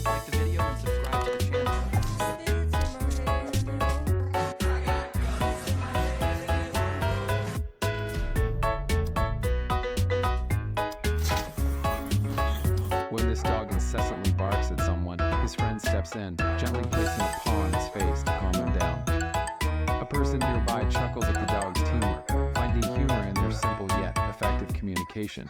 like the video and subscribe to the channel. When this dog incessantly barks at someone, his friend steps in, gently placing a paw on his face to calm him down. A person nearby chuckles at the dog's teamwork, finding humor in their simple yet effective communication.